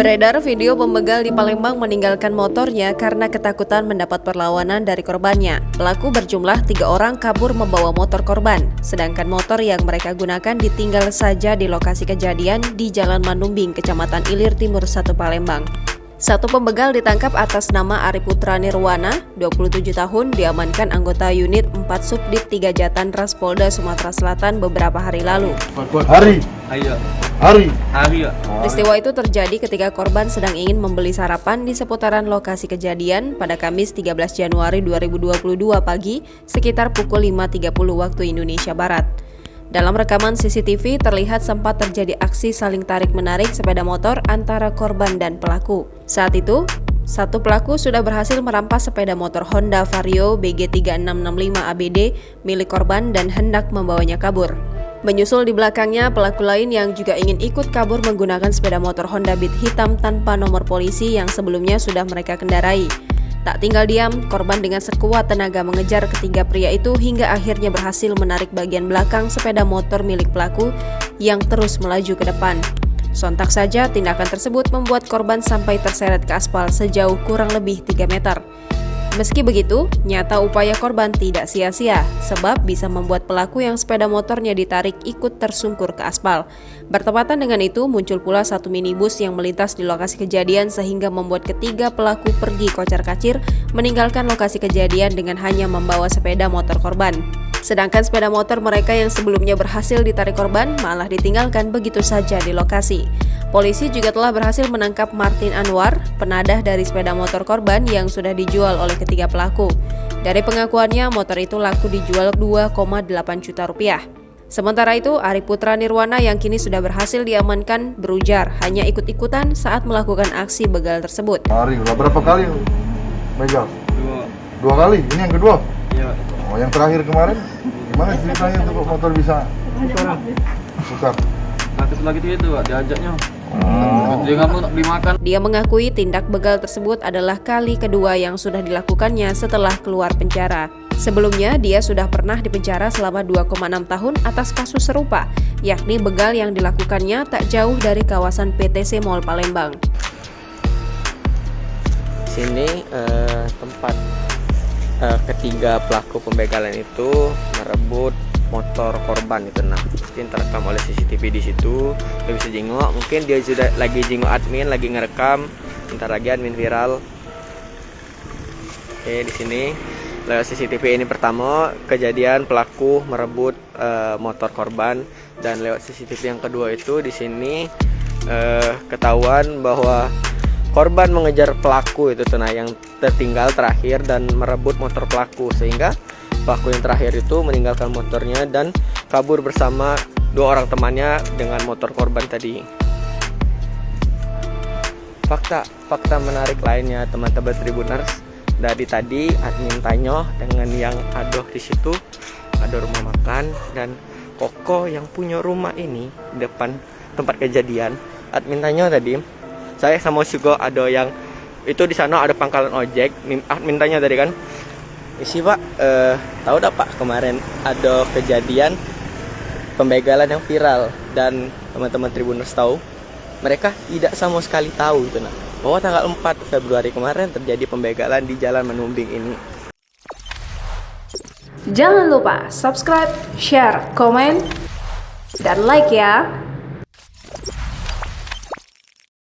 Beredar video pembegal di Palembang meninggalkan motornya karena ketakutan mendapat perlawanan dari korbannya. Pelaku berjumlah 3 orang kabur membawa motor korban, sedangkan motor yang mereka gunakan ditinggal saja di lokasi kejadian di Jalan Manumbing, Kecamatan Ilir Timur 1 Palembang. Satu pembegal ditangkap atas nama Ari Putra Nirwana, 27 tahun, diamankan anggota unit 4 Subdit 3 Jatan Ras Polda Sumatera Selatan beberapa hari lalu. Hari. Peristiwa itu terjadi ketika korban sedang ingin membeli sarapan di seputaran lokasi kejadian pada Kamis 13 Januari 2022 pagi sekitar pukul 5.30 waktu Indonesia Barat. Dalam rekaman CCTV terlihat sempat terjadi aksi saling tarik-menarik sepeda motor antara korban dan pelaku. Saat itu, satu pelaku sudah berhasil merampas sepeda motor Honda Vario BG3665 ABD milik korban dan hendak membawanya kabur. Menyusul di belakangnya pelaku lain yang juga ingin ikut kabur menggunakan sepeda motor Honda Beat hitam tanpa nomor polisi yang sebelumnya sudah mereka kendarai. Tak tinggal diam, korban dengan sekuat tenaga mengejar ketiga pria itu hingga akhirnya berhasil menarik bagian belakang sepeda motor milik pelaku yang terus melaju ke depan. Sontak saja tindakan tersebut membuat korban sampai terseret ke aspal sejauh kurang lebih 3 meter. Meski begitu, nyata upaya korban tidak sia-sia sebab bisa membuat pelaku yang sepeda motornya ditarik ikut tersungkur ke aspal. Bertepatan dengan itu, muncul pula satu minibus yang melintas di lokasi kejadian sehingga membuat ketiga pelaku pergi kocar-kacir meninggalkan lokasi kejadian dengan hanya membawa sepeda motor korban. Sedangkan sepeda motor mereka yang sebelumnya berhasil ditarik korban malah ditinggalkan begitu saja di lokasi. Polisi juga telah berhasil menangkap Martin Anwar, penadah dari sepeda motor korban yang sudah dijual oleh ketiga pelaku. Dari pengakuannya, motor itu laku dijual 2,8 juta rupiah. Sementara itu, Ari Putra Nirwana yang kini sudah berhasil diamankan berujar hanya ikut-ikutan saat melakukan aksi begal tersebut. Ari, udah berapa kali begal? Dua kali, ini yang kedua? Iya. Oh, yang terakhir kemarin, gimana ceritanya tuh motor bisa tukar? Terus lagi itu diajaknya. Dia nggak mau beli makan. Dia mengakui tindak begal tersebut adalah kali kedua yang sudah dilakukannya setelah keluar penjara. Sebelumnya, dia sudah pernah dipenjara selama 2,6 tahun atas kasus serupa, yakni begal yang dilakukannya tak jauh dari kawasan PTC Mall Palembang. Sini tempat ketiga pelaku pembegalan itu merebut motor korban itu. Nah, mungkin terekam oleh CCTV di situ. Dia bisa jenguk, mungkin dia sudah lagi jenguk admin, lagi ngerekam. Bentar lagi admin viral. Oke, di sini lewat CCTV ini pertama kejadian pelaku merebut motor korban, dan lewat CCTV yang kedua itu di sini ketahuan bahwa korban mengejar pelaku itu yang tertinggal terakhir dan merebut motor pelaku, sehingga pelaku yang terakhir itu meninggalkan motornya dan kabur bersama 2 orang temannya dengan motor korban tadi. Fakta menarik lainnya teman-teman Tribuners, dari tadi admin tanya dengan yang ada di situ, ada rumah makan dan Koko yang punya rumah ini depan tempat kejadian. Admin tanya tadi, saya sama juga ada yang itu di sana ada pangkalan ojek. Admin tanya tadi kan, isi Pak, tahu dah Pak kemarin ada kejadian pembegalan yang viral, dan teman-teman Tribuners tahu, mereka tidak sama sekali tahu itu bahwa tanggal 4 Februari kemarin terjadi pembegalan di Jalan Manumbing ini. Jangan lupa subscribe, share, komen, dan like ya!